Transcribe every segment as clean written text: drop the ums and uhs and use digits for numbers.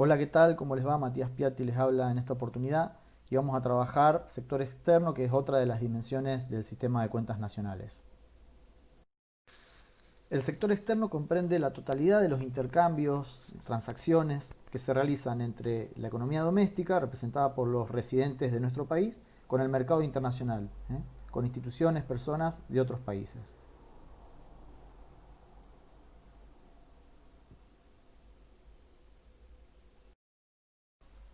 Hola, ¿qué tal? ¿Cómo les va? Matías Piatti les habla en esta oportunidad y vamos a trabajar sector externo, que es otra de las dimensiones del sistema de cuentas nacionales. El sector externo comprende la totalidad de los intercambios, transacciones que se realizan entre la economía doméstica, representada por los residentes de nuestro país, con el mercado internacional, con instituciones, personas de otros países.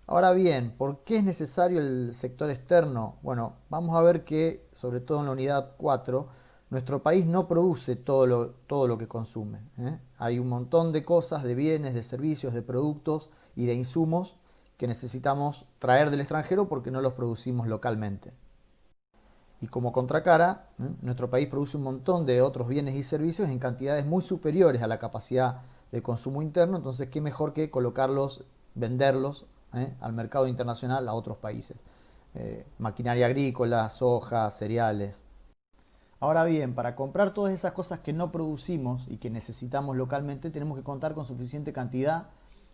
Ahora bien, ¿por qué es necesario el sector externo? Bueno, vamos a ver que, sobre todo en la unidad 4, nuestro país no produce todo lo que consume. Hay un montón de cosas, de bienes, de servicios, de productos y de insumos que necesitamos traer del extranjero porque no los producimos localmente. Y como contracara, nuestro país produce un montón de otros bienes y servicios en cantidades muy superiores a la capacidad de consumo interno, entonces qué mejor que colocarlos, venderlos al mercado internacional a otros países. Maquinaria agrícola, soja, cereales. Ahora bien, para comprar todas esas cosas que no producimos y que necesitamos localmente, tenemos que contar con suficiente cantidad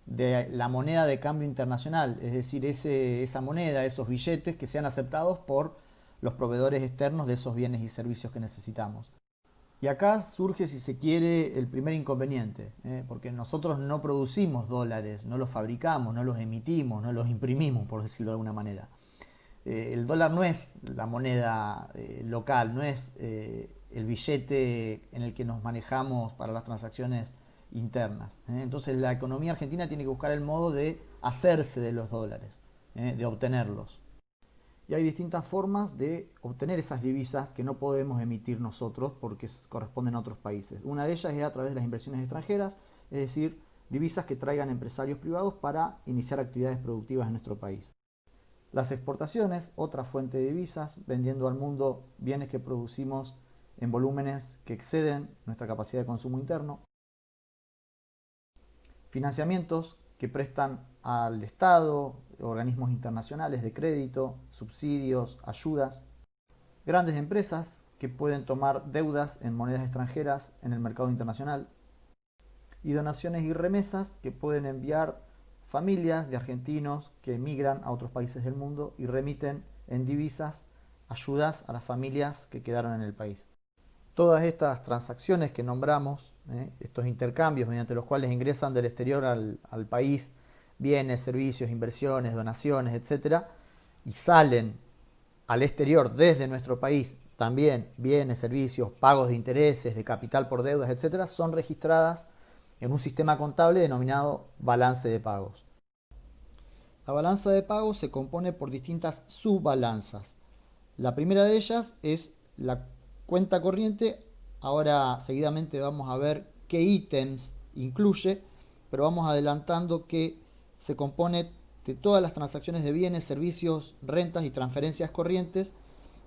de la moneda de cambio internacional, es decir, esa moneda, esos billetes que sean aceptados por los proveedores externos de esos bienes y servicios que necesitamos. Y acá surge, si se quiere, el primer inconveniente, porque nosotros no producimos dólares, no los fabricamos, no los emitimos, no los imprimimos, por decirlo de alguna manera. El dólar no es la moneda local, no es el billete en el que nos manejamos para las transacciones internas. Entonces la economía argentina tiene que buscar el modo de hacerse de los dólares, de obtenerlos. Y hay distintas formas de obtener esas divisas que no podemos emitir nosotros porque corresponden a otros países. Una de ellas es a través de las inversiones extranjeras, es decir, divisas que traigan empresarios privados para iniciar actividades productivas en nuestro país. Las exportaciones, otra fuente de divisas, vendiendo al mundo bienes que producimos en volúmenes que exceden nuestra capacidad de consumo interno. Financiamientos que prestan al Estado, organismos internacionales de crédito, subsidios, ayudas. Grandes empresas que pueden tomar deudas en monedas extranjeras en el mercado internacional. Y donaciones y remesas que pueden enviar familias de argentinos que emigran a otros países del mundo y remiten en divisas ayudas a las familias que quedaron en el país. Todas estas transacciones que nombramos, estos intercambios mediante los cuales ingresan del exterior al país bienes, servicios, inversiones, donaciones, etcétera, y salen al exterior desde nuestro país también bienes, servicios, pagos de intereses, de capital por deudas, etcétera, son registradas en un sistema contable denominado balance de pagos. La balanza de pagos se compone por distintas subbalanzas. La primera de ellas es la cuenta corriente. Ahora seguidamente vamos a ver qué ítems incluye, pero vamos adelantando que se compone de todas las transacciones de bienes, servicios, rentas y transferencias corrientes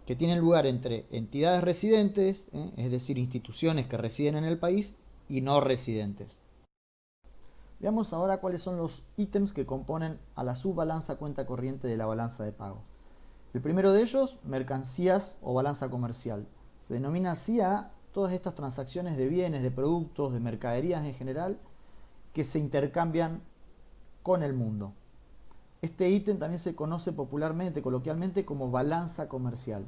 que tienen lugar entre entidades residentes, es decir, instituciones que residen en el país, y no residentes. Veamos ahora cuáles son los ítems que componen a la subbalanza cuenta corriente de la balanza de pagos. El primero de ellos, mercancías o balanza comercial. Se denomina así a todas estas transacciones de bienes, de productos, de mercaderías en general, que se intercambian con el mundo. Este ítem también se conoce popularmente, coloquialmente, como balanza comercial.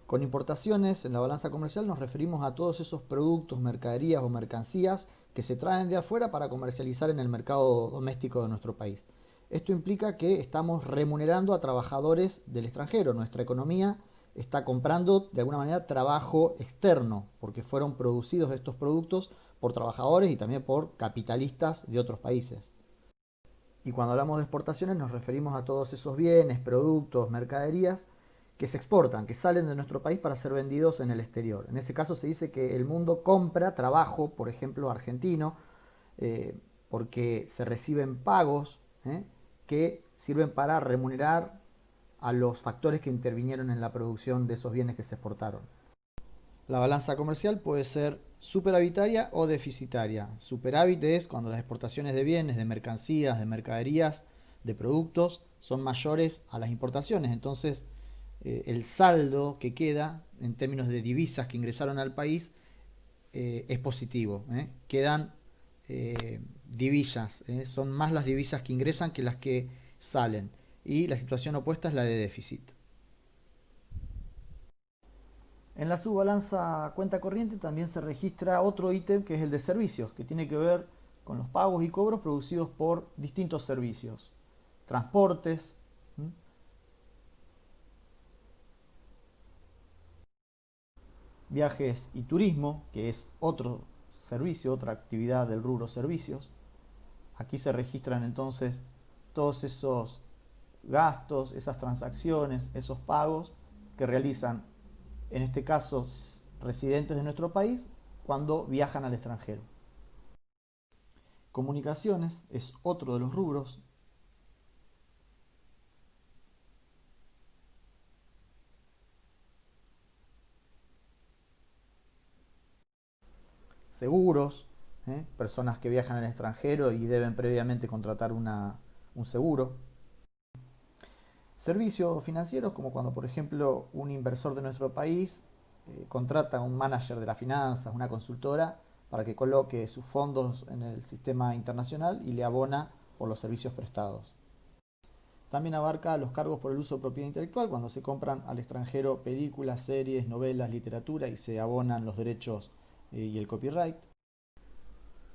Con importaciones, en la balanza comercial nos referimos a todos esos productos, mercaderías o mercancías que se traen de afuera para comercializar en el mercado doméstico de nuestro país. Esto implica que estamos remunerando a trabajadores del extranjero. Nuestra economía está comprando de alguna manera trabajo externo, porque fueron producidos estos productos por trabajadores y también por capitalistas de otros países. Y cuando hablamos de exportaciones nos referimos a todos esos bienes, productos, mercaderías que se exportan, que salen de nuestro país para ser vendidos en el exterior. En ese caso se dice que el mundo compra trabajo, por ejemplo, argentino, porque se reciben pagos que sirven para remunerar a los factores que intervinieron en la producción de esos bienes que se exportaron. La balanza comercial puede ser superavitaria o deficitaria. Superávit es cuando las exportaciones de bienes, de mercancías, de mercaderías, de productos son mayores a las importaciones. Entonces, el saldo que queda en términos de divisas que ingresaron al país es positivo. Quedan divisas, son más las divisas que ingresan que las que salen. Y la situación opuesta es la de déficit. En la subbalanza cuenta corriente también se registra otro ítem que es el de servicios, que tiene que ver con los pagos y cobros producidos por distintos servicios. Transportes, viajes y turismo, que es otro servicio, otra actividad del rubro servicios. Aquí se registran entonces todos esos gastos, esas transacciones, esos pagos que realizan, en este caso, residentes de nuestro país cuando viajan al extranjero. Comunicaciones es otro de los rubros. Seguros, personas que viajan al extranjero y deben previamente contratar un seguro. Servicios financieros, como cuando, por ejemplo, un inversor de nuestro país contrata a un manager de las finanzas, una consultora, para que coloque sus fondos en el sistema internacional y le abona por los servicios prestados. También abarca los cargos por el uso de propiedad intelectual, cuando se compran al extranjero películas, series, novelas, literatura y se abonan los derechos y el copyright.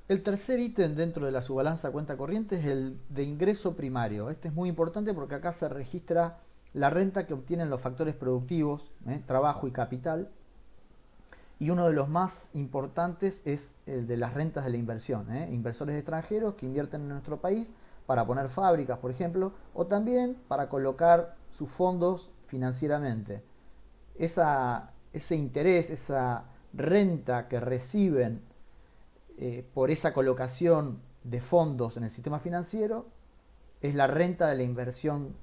El tercer ítem dentro de la subbalanza cuenta corriente es el de ingreso primario. Este es muy importante porque acá se registra la renta que obtienen los factores productivos, trabajo y capital. Y uno de los más importantes es el de las rentas de la inversión. Inversores extranjeros que invierten en nuestro país para poner fábricas, por ejemplo, o también para colocar sus fondos financieramente. Ese interés, esa renta que reciben por esa colocación de fondos en el sistema financiero es la renta de la inversión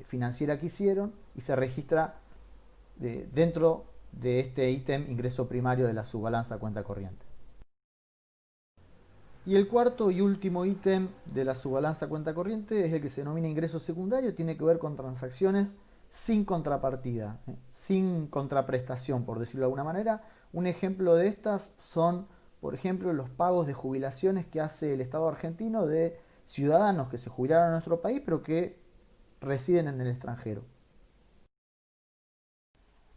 financiera que hicieron y se registra dentro de este ítem ingreso primario de la subbalanza cuenta corriente. Y el cuarto y último ítem de la subbalanza cuenta corriente es el que se denomina ingreso secundario, tiene que ver con transacciones sin contrapartida, sin contraprestación, por decirlo de alguna manera. Un ejemplo de estas son, por ejemplo, los pagos de jubilaciones que hace el Estado argentino de ciudadanos que se jubilaron en nuestro país pero que residen en el extranjero.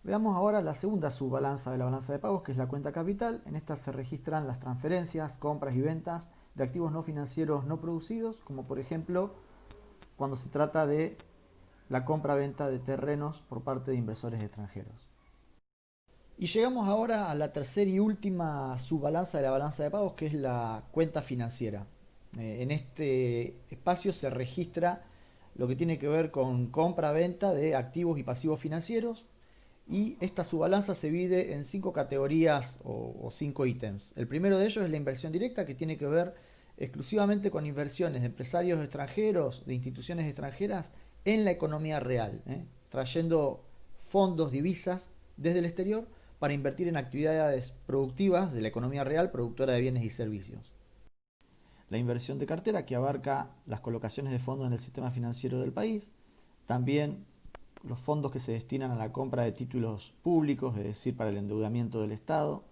Veamos ahora la segunda subbalanza de la balanza de pagos, que es la cuenta capital. En esta se registran las transferencias, compras y ventas de activos no financieros no producidos, como por ejemplo cuando se trata de la compra-venta de terrenos por parte de inversores extranjeros. Y llegamos ahora a la tercera y última subbalanza de la balanza de pagos, que es la cuenta financiera. En este espacio se registra lo que tiene que ver con compra-venta de activos y pasivos financieros, y esta subbalanza se divide en 5 categorías o 5 ítems. El primero de ellos es la inversión directa, que tiene que ver exclusivamente con inversiones de empresarios extranjeros, de instituciones extranjeras en la economía real, trayendo fondos, divisas desde el exterior para invertir en actividades productivas de la economía real, productora de bienes y servicios. La inversión de cartera, que abarca las colocaciones de fondos en el sistema financiero del país, también los fondos que se destinan a la compra de títulos públicos, es decir, para el endeudamiento del Estado,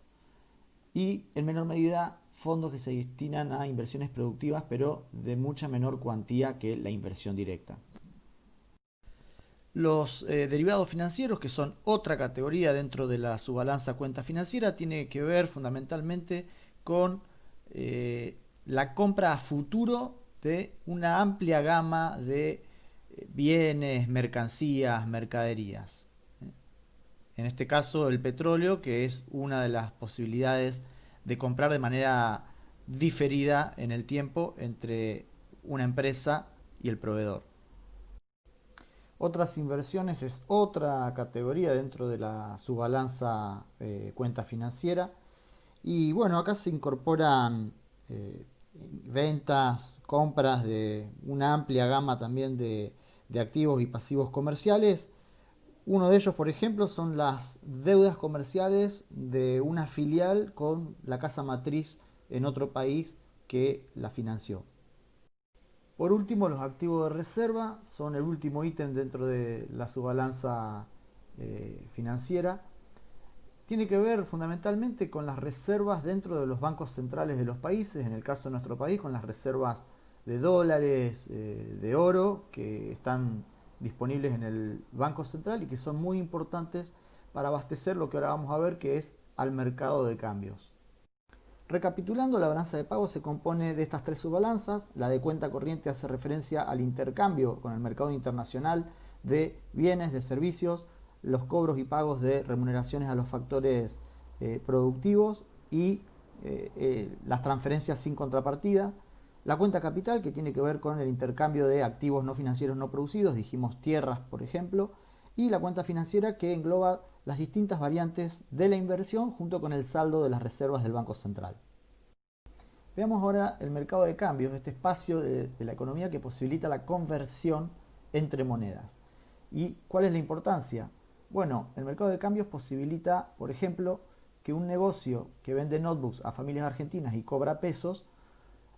y en menor medida fondos que se destinan a inversiones productivas, pero de mucha menor cuantía que la inversión directa. Los derivados financieros, que son otra categoría dentro de la subbalanza cuenta financiera, tiene que ver fundamentalmente con la compra a futuro de una amplia gama de bienes, mercancías, mercaderías. En este caso el petróleo, que es una de las posibilidades de comprar de manera diferida en el tiempo entre una empresa y el proveedor. Otras inversiones es otra categoría dentro de la subbalanza cuenta financiera. Y bueno, acá se incorporan ventas, compras de una amplia gama también de activos y pasivos comerciales. Uno de ellos, por ejemplo, son las deudas comerciales de una filial con la casa matriz en otro país que la financió. Por último, los activos de reserva son el último ítem dentro de la subbalanza financiera. Tiene que ver fundamentalmente con las reservas dentro de los bancos centrales de los países, en el caso de nuestro país, con las reservas de dólares, de oro, que están disponibles en el Banco Central y que son muy importantes para abastecer lo que ahora vamos a ver, que es al mercado de cambios. Recapitulando, la balanza de pagos se compone de estas tres subbalanzas. La de cuenta corriente hace referencia al intercambio con el mercado internacional de bienes, de servicios, los cobros y pagos de remuneraciones a los factores productivos y las transferencias sin contrapartida. La cuenta capital, que tiene que ver con el intercambio de activos no financieros no producidos, dijimos tierras, por ejemplo, y la cuenta financiera, que engloba las distintas variantes de la inversión junto con el saldo de las reservas del Banco Central. Veamos ahora el mercado de cambios, este espacio de la economía que posibilita la conversión entre monedas. ¿Y cuál es la importancia? Bueno, el mercado de cambios posibilita, por ejemplo, que un negocio que vende notebooks a familias argentinas y cobra pesos,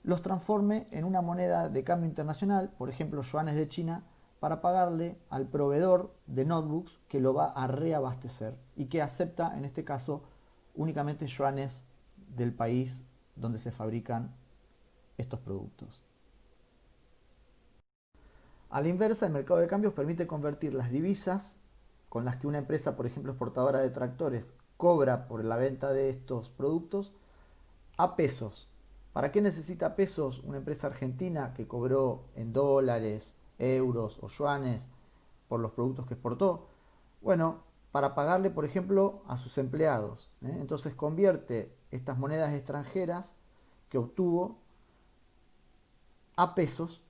los transforme en una moneda de cambio internacional, por ejemplo, yuanes de China, para pagarle al proveedor de notebooks que lo va a reabastecer y que acepta, en este caso, únicamente yuanes del país donde se fabrican estos productos. A la inversa, el mercado de cambios permite convertir las divisas con las que una empresa, por ejemplo, exportadora de tractores, cobra por la venta de estos productos a pesos. ¿Para qué necesita pesos una empresa argentina que cobró en dólares, euros o yuanes por los productos que exportó? Bueno, para pagarle, por ejemplo, a sus empleados. Entonces convierte estas monedas extranjeras que obtuvo a pesos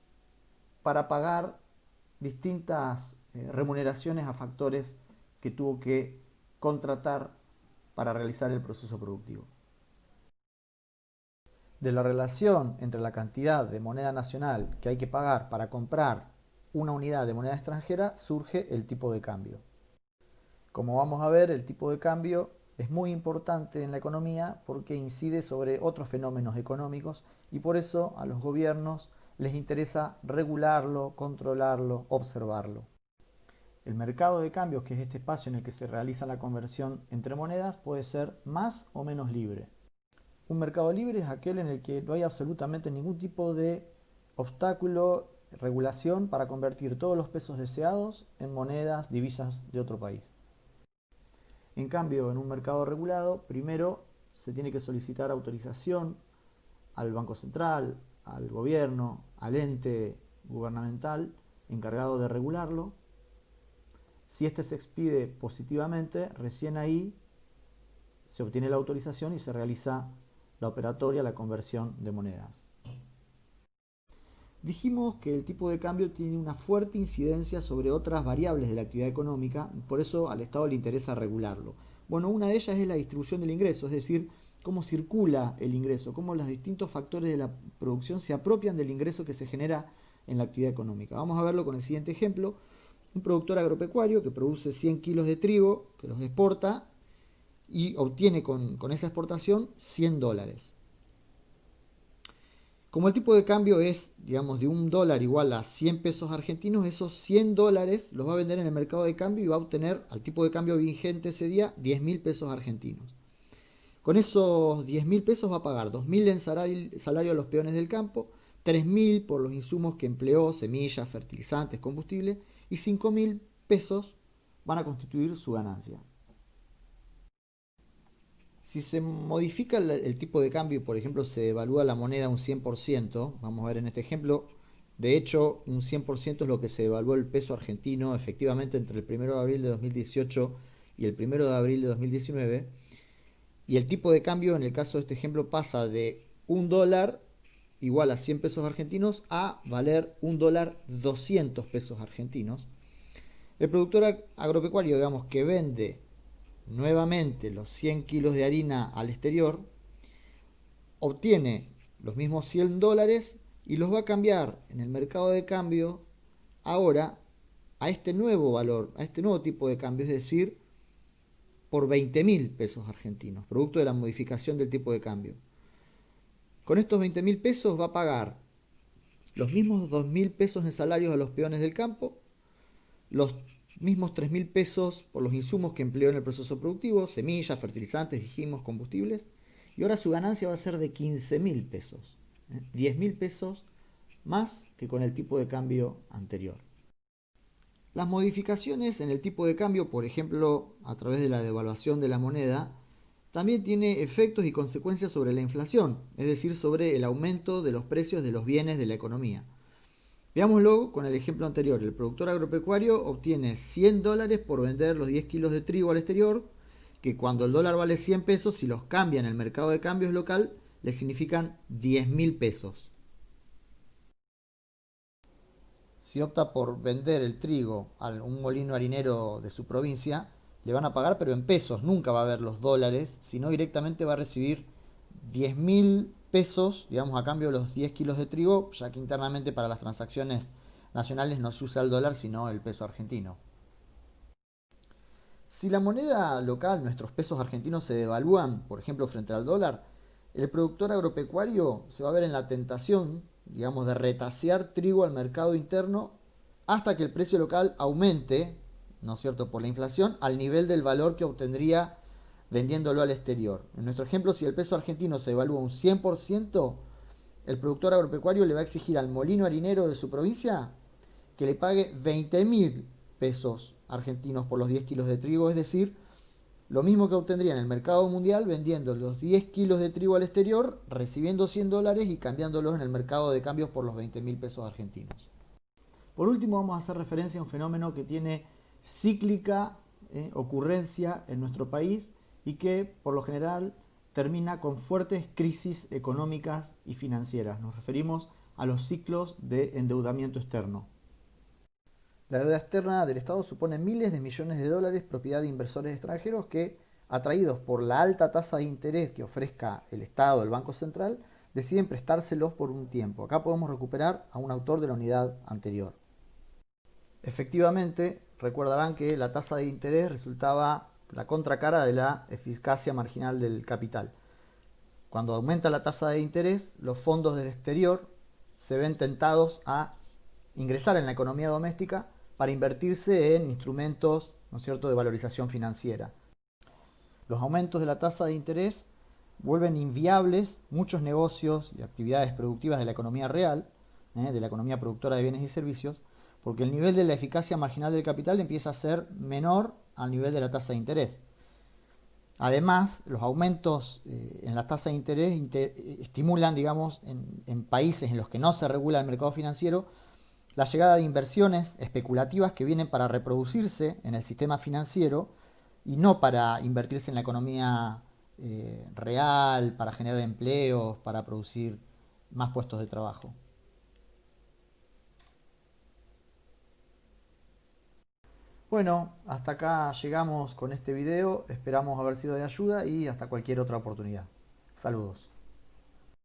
para pagar distintas remuneraciones a factores que tuvo que contratar para realizar el proceso productivo. De la relación entre la cantidad de moneda nacional que hay que pagar para comprar una unidad de moneda extranjera surge el tipo de cambio. Como vamos a ver, el tipo de cambio es muy importante en la economía porque incide sobre otros fenómenos económicos y por eso a los gobiernos les interesa regularlo, controlarlo, observarlo. El mercado de cambios, que es este espacio en el que se realiza la conversión entre monedas, puede ser más o menos libre. Un mercado libre es aquel en el que no hay absolutamente ningún tipo de obstáculo, regulación para convertir todos los pesos deseados en monedas, divisas de otro país. En cambio, en un mercado regulado, primero se tiene que solicitar autorización al Banco Central, al gobierno, al ente gubernamental encargado de regularlo. Si este se expide positivamente, recién ahí se obtiene la autorización y se realiza la operatoria, la conversión de monedas. Dijimos que el tipo de cambio tiene una fuerte incidencia sobre otras variables de la actividad económica, por eso al Estado le interesa regularlo. Bueno, una de ellas es la distribución del ingreso, es decir, cómo circula el ingreso, cómo los distintos factores de la producción se apropian del ingreso que se genera en la actividad económica. Vamos a verlo con el siguiente ejemplo. Un productor agropecuario que produce 100 kilos de trigo, que los exporta y obtiene con esa exportación $100. Como el tipo de cambio es, digamos, de $1 igual a 100 pesos argentinos, esos $100 los va a vender en el mercado de cambio y va a obtener al tipo de cambio vigente ese día 10.000 pesos argentinos. Con esos 10.000 pesos va a pagar 2.000 en salario a los peones del campo, 3.000 por los insumos que empleó, semillas, fertilizantes, combustible, y 5.000 pesos van a constituir su ganancia. Si se modifica el tipo de cambio, por ejemplo, se devalúa la moneda un 100%, vamos a ver en este ejemplo, de hecho, un 100% es lo que se devaluó el peso argentino efectivamente entre el 1 de abril de 2018 y el 1 de abril de 2019, y el tipo de cambio en el caso de este ejemplo pasa de $1 igual a 100 pesos argentinos a valer $1 200 pesos argentinos. El productor agropecuario, digamos, que vende nuevamente los 100 kilos de harina al exterior, obtiene los mismos $100 y los va a cambiar en el mercado de cambio ahora a este nuevo valor, a este nuevo tipo de cambio, es decir, por 20.000 pesos argentinos, producto de la modificación del tipo de cambio. Con estos 20.000 pesos va a pagar los mismos 2.000 pesos en salarios a los peones del campo, los mismos 3.000 pesos por los insumos que empleó en el proceso productivo, semillas, fertilizantes, dijimos, combustibles, y ahora su ganancia va a ser de 15.000 pesos, 10.000 pesos más que con el tipo de cambio anterior. Las modificaciones en el tipo de cambio, por ejemplo, a través de la devaluación de la moneda, también tiene efectos y consecuencias sobre la inflación, es decir, sobre el aumento de los precios de los bienes de la economía. Veámoslo con el ejemplo anterior. El productor agropecuario obtiene $100 por vender los 10 kilos de trigo al exterior, que cuando el dólar vale 100 pesos, si los cambia en el mercado de cambios local, le significan 10.000 pesos. Si opta por vender el trigo a un molino harinero de su provincia, le van a pagar pero en pesos, nunca va a ver los dólares, sino directamente va a recibir 10.000 pesos, digamos, a cambio de los 10 kilos de trigo, ya que internamente para las transacciones nacionales no se usa el dólar, sino el peso argentino. Si la moneda local, nuestros pesos argentinos, se devalúan, por ejemplo, frente al dólar, el productor agropecuario se va a ver en la tentación, digamos, de retasear trigo al mercado interno hasta que el precio local aumente, ¿no es cierto?, por la inflación, al nivel del valor que obtendría vendiéndolo al exterior. En nuestro ejemplo, si el peso argentino se devalúa un 100%, el productor agropecuario le va a exigir al molino harinero de su provincia que le pague 20.000 pesos argentinos por los 10 kilos de trigo, es decir, lo mismo que obtendría en el mercado mundial vendiendo los 10 kilos de trigo al exterior, recibiendo $100 y cambiándolos en el mercado de cambios por los 20.000 pesos argentinos. Por último, vamos a hacer referencia a un fenómeno que tiene cíclica ocurrencia en nuestro país y que por lo general termina con fuertes crisis económicas y financieras. Nos referimos a los ciclos de endeudamiento externo. La deuda externa del Estado supone miles de millones de dólares propiedad de inversores extranjeros que, atraídos por la alta tasa de interés que ofrezca el Estado, el Banco Central, deciden prestárselos por un tiempo. Acá podemos recuperar a un autor de la unidad anterior. Efectivamente, recordarán que la tasa de interés resultaba la contracara de la eficacia marginal del capital. Cuando aumenta la tasa de interés, los fondos del exterior se ven tentados a ingresar en la economía doméstica para invertirse en instrumentos, ¿no es cierto?, de valorización financiera. Los aumentos de la tasa de interés vuelven inviables muchos negocios y actividades productivas de la economía real, de la economía productora de bienes y servicios, porque el nivel de la eficacia marginal del capital empieza a ser menor al nivel de la tasa de interés. Además, los aumentos en la tasa de interés estimulan, digamos, en países en los que no se regula el mercado financiero, la llegada de inversiones especulativas que vienen para reproducirse en el sistema financiero y no para invertirse en la economía real, para generar empleos, para producir más puestos de trabajo. Bueno, hasta acá llegamos con este video, esperamos haber sido de ayuda y hasta cualquier otra oportunidad. Saludos.